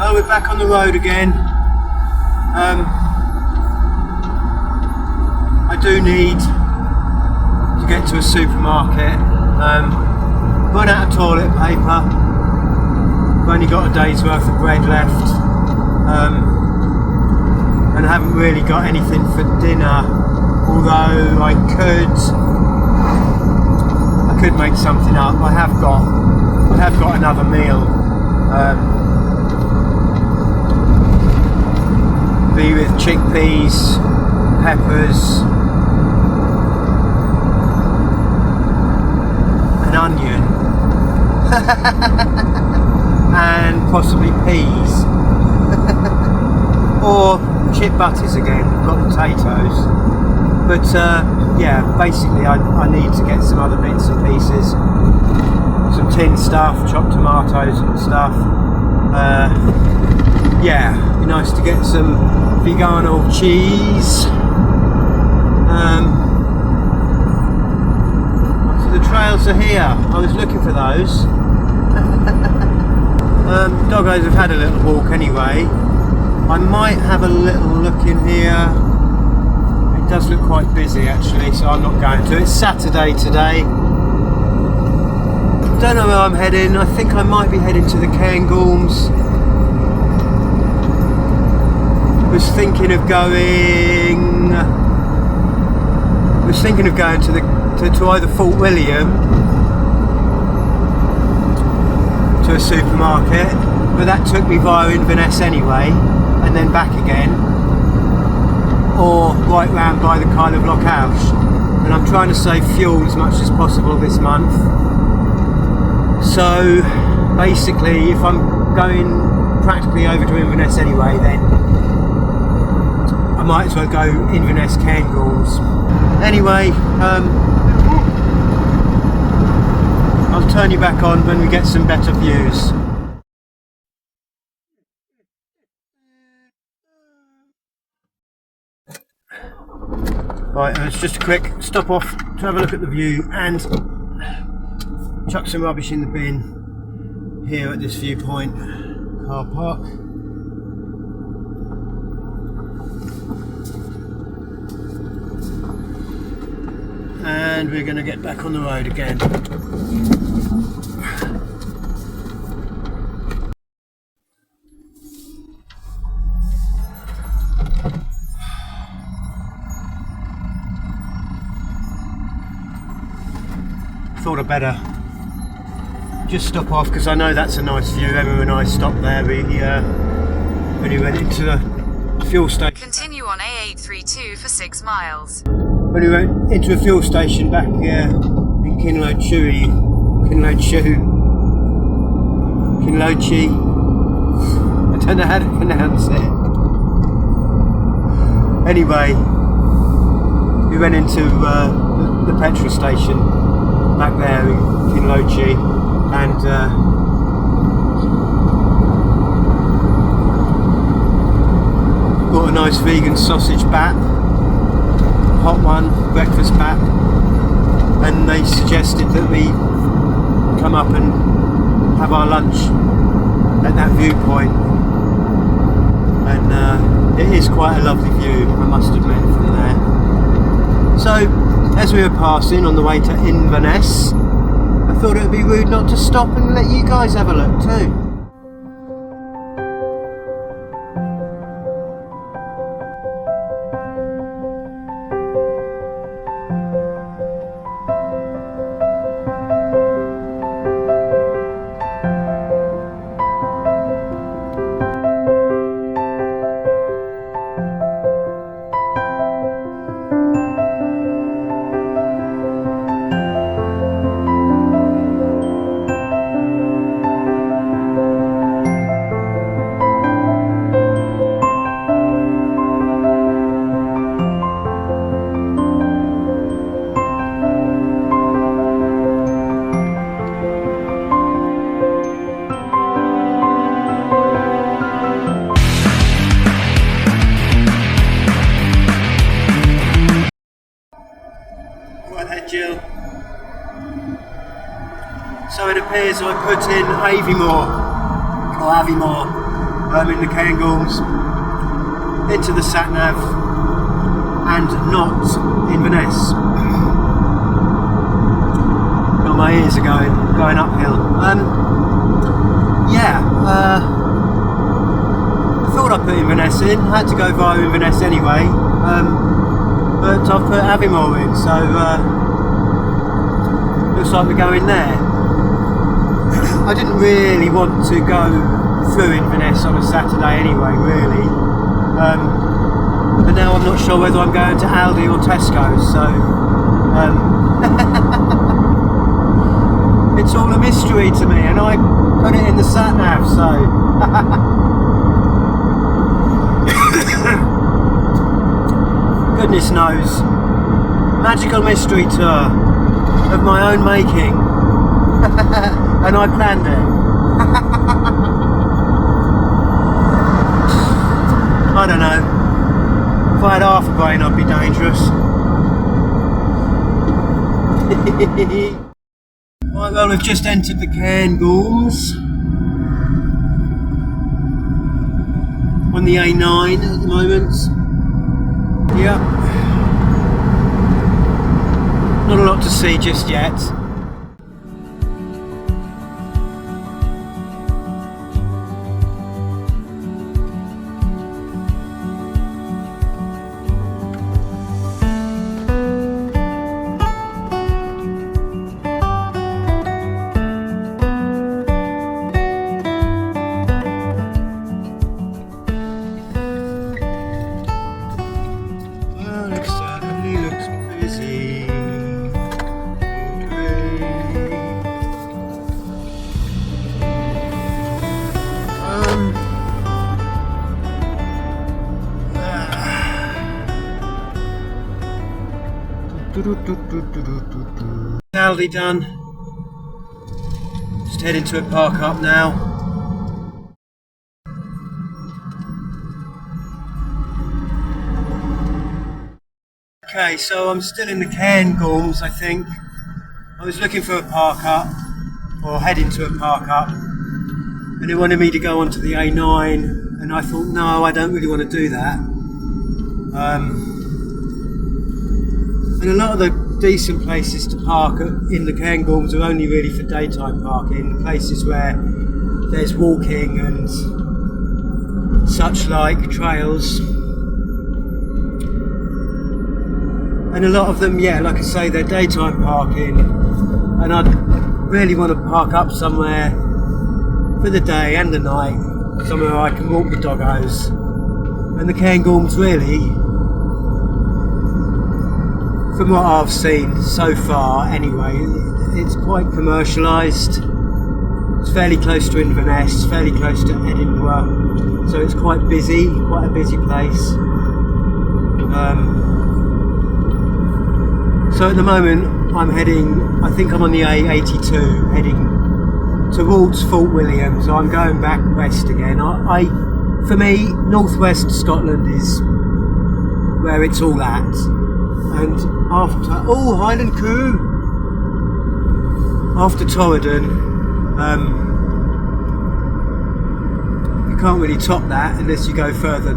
Well, we're back on the road again. I do need to get to a supermarket. Run out of toilet paper. I've only got a day's worth of bread left. And I haven't really got anything for dinner. Although I could make something up. I have got another meal. Be with chickpeas, peppers, an onion, and possibly peas, or chip butties again. I've got potatoes, but yeah, basically I need to get some other bits and pieces, some tin stuff, chopped tomatoes and stuff. Yeah, it'd be nice to get some vegano cheese. So the trails are here. I was looking for those. Doggos have had a little walk anyway. I might have a little look in here. It does look quite busy actually, so I'm not going to. It's Saturday today. Don't know where I'm heading. I think I might be heading to the Cairngorms. Was thinking of going to either Fort William, to a supermarket, but that took me via Inverness anyway, and then back again, or right round by the Kyle of Loch House. And I'm trying to save fuel as much as possible this month. So basically, if I'm going practically over to Inverness anyway, then I might as well go Inverness Cairngorms. Anyway, I'll turn you back on when we get some better views. Right, it's just a quick stop off to have a look at the view and chuck some rubbish in the bin here at this viewpoint car park. And we're going to get back on the road again. Thought I'd better just stop off because I know that's a nice view. Emma and I stopped there. When we went into the fuel station. Continue on A832 for 6 miles. When we went into a fuel station back in Kinlochie, I don't know how to pronounce it. Anyway, we went into the petrol station back there in Kinlochie, and got a nice vegan sausage bat. Hot one, breakfast bat, and they suggested that we come up and have our lunch at that viewpoint, and it is quite a lovely view, I must admit, from there. So as we were passing on the way to Inverness, I thought it would be rude not to stop and let you guys have a look too. Jill. So it appears I put in Avimore, in the Cairngorms into the sat-nav and not Inverness. God, my ears are going uphill. I thought I put Inverness in, had to go via Inverness anyway, but I've put Aviemore in, so looks like we're going there. I didn't really want to go through Inverness on a Saturday anyway, really. But now I'm not sure whether I'm going to Aldi or Tesco's, so it's all a mystery to me, and I put it in the sat-nav, so goodness knows. Magical mystery tour of my own making. And I planned it. I don't know. If I had half a brain, I'd be dangerous. Right, well, we've just entered the Cairngorms on the A9 at the moment. Yep. Not a lot to see just yet. Aldi done. Just heading to a park up now. Okay, so I'm still in the Cairngorms, I think. I was looking for a park up, or heading to a park up, and they wanted me to go onto the A9, and I thought, no, I don't really want to do that. And a lot of the decent places to park in the Cairngorms are only really for daytime parking, places where there's walking and such like trails. And a lot of them, yeah, like I say, they're daytime parking, and I'd really want to park up somewhere for the day and the night, somewhere I can walk the doggos. And the Cairngorms, really, from what I've seen so far anyway, it's quite commercialised. It's fairly close to Inverness, fairly close to Edinburgh, so it's quite busy, quite a busy place. So at the moment I'm heading, I think I'm on the A82 heading towards Fort William, so I'm going back west again. For me, northwest Scotland is where it's all at. And after, Highland Coo! After Torridon, you can't really top that unless you go further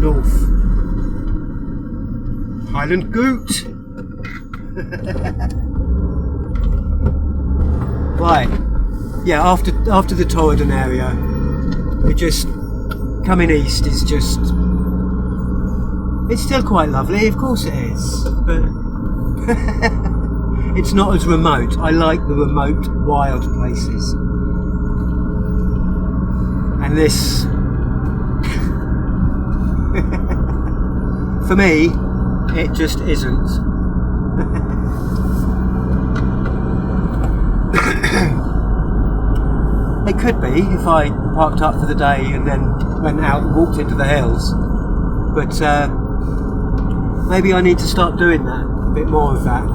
north. Highland Goot! Right, yeah, after the Torridon area, we're just coming east is just, it's still quite lovely, of course it is, but it's not as remote. I like the remote, wild places, and this for me, it just isn't. It could be if I parked up for the day and then went out and walked into the hills, but maybe I need to start doing that, a bit more of that.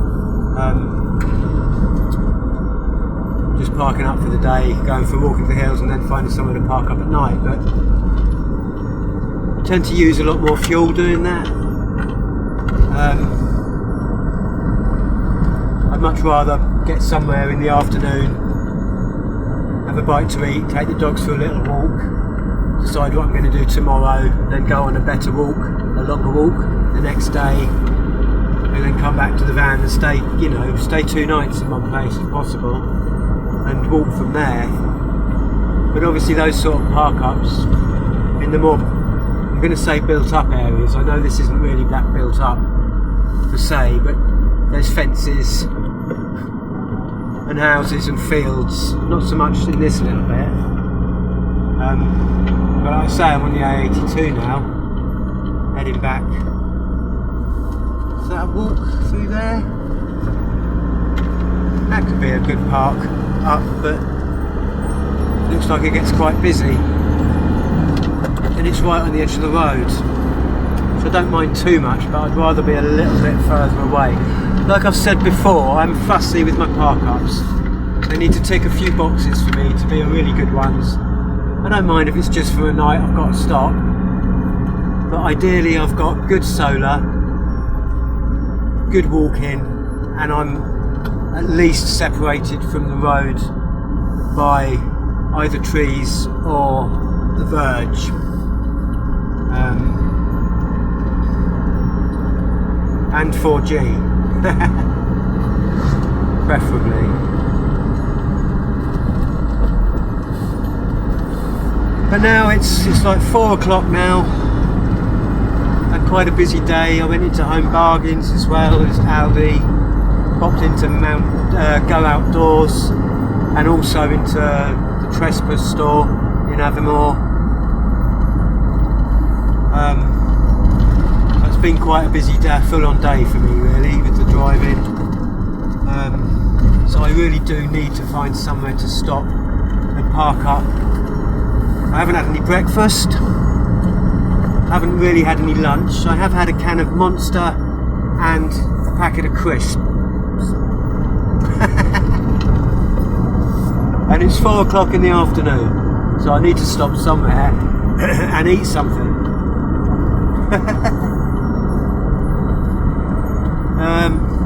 Just parking up for the day, going for a walk into the hills and then finding somewhere to park up at night, but I tend to use a lot more fuel doing that. I'd much rather get somewhere in the afternoon, have a bite to eat, take the dogs for a little walk, decide what I'm going to do tomorrow, then go on a better walk, a longer walk the next day, and then come back to the van and stay 2 nights in one place if possible, and walk from there. But obviously those sort of park-ups in the more, I'm going to say built up areas, I know this isn't really that built up per se, but there's fences and houses and fields, not so much in this little bit. But like I say, I'm on the A82 now, heading back. Is that a walk through there? That could be a good park up, but looks like it gets quite busy. And it's right on the edge of the road. So I don't mind too much, but I'd rather be a little bit further away. Like I've said before, I'm fussy with my park-ups. They need to tick a few boxes for me to be a really good ones. I don't mind if it's just for a night I've got to stop. But ideally I've got good solar, good walking, and I'm at least separated from the road by either trees or the verge. And 4G, preferably. But now it's like 4 o'clock now. Had quite a busy day. I went into Home Bargains as well as Aldi, popped into Go Outdoors, and also into the Trespass store in Avermore. It's been quite a busy day, full-on day for me really with the driving. So I really do need to find somewhere to stop and park up. I haven't had any breakfast. I haven't really had any lunch. I have had a can of Monster and a packet of crisps. And it's 4 o'clock in the afternoon, so I need to stop somewhere and eat something.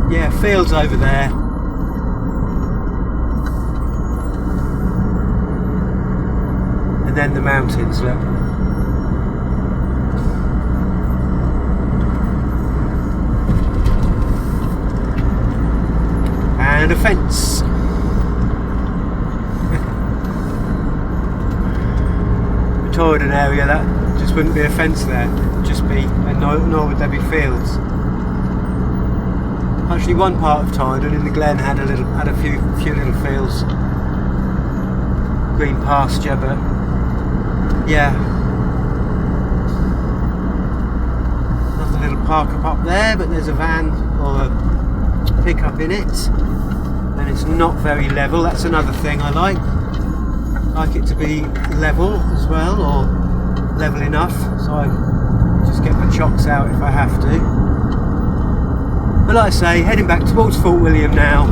Yeah, fields over there. And then the mountains, look. And a fence. The Torridon area, that just wouldn't be a fence there. It'd just be, and nor would there be fields. Actually, one part of Torridon in the Glen had a few little fields, green pasture, but yeah, another little park up there. But there's a van or a pickup in it, and it's not very level. That's another thing I like it to be level as well, or level enough, so I just get my chocks out if I have to. But like I say, heading back towards Fort William now,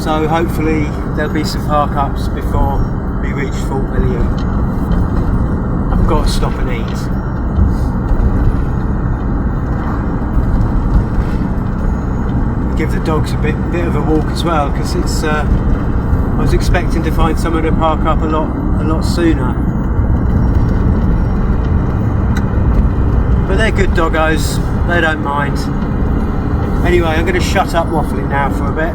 so hopefully there'll be some park-ups before we reach Fort William. I've got to stop and eat. Give the dogs a bit of a walk as well, because it's. I was expecting to find somewhere to park up a lot sooner. But they're good doggos, they don't mind. Anyway, I'm going to shut up waffling now for a bit.